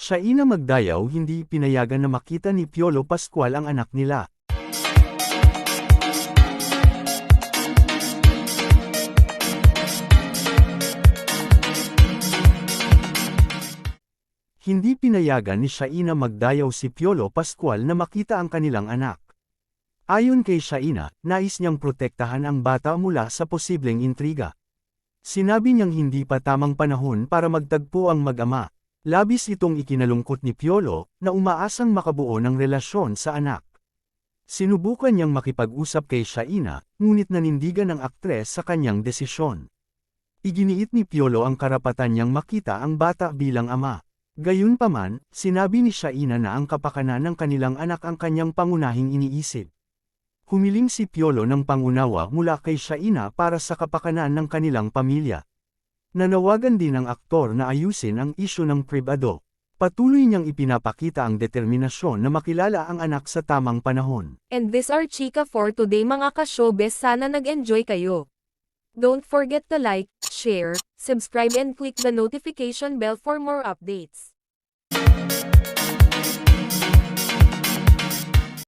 Shaina Magdayaw hindi pinayagan na makita ni Piolo Pascual ang anak nila. Hindi pinayagan ni Shaina Magdayaw si Piolo Pascual na makita ang kanilang anak. Ayon kay Shaina, nais niyang protektahan ang bata mula sa posibleng intriga. Sinabi niyang hindi pa tamang panahon para magtagpo ang mag-ama. Labis itong ikinalungkot ni Piolo, na umaasang makabuo ng relasyon sa anak. Sinubukan niyang makipag-usap kay Shaina, ngunit nanindigan ng aktres sa kanyang desisyon. Iginiit ni Piolo ang karapatan niyang makita ang bata bilang ama. Gayunpaman, sinabi ni Shaina na ang kapakanan ng kanilang anak ang kanyang pangunahing iniisip. Humiling si Piolo ng pangunawa mula kay Shaina para sa kapakanan ng kanilang pamilya. Nanawagan din ng aktor na ayusin ang isyu ng pribado. Patuloy niyang ipinapakita ang determinasyon na makilala ang anak sa tamang panahon. And this are chika for today mga ka-showbiz, sana nag-enjoy kayo. Don't forget to like, share, subscribe and click the notification bell for more updates.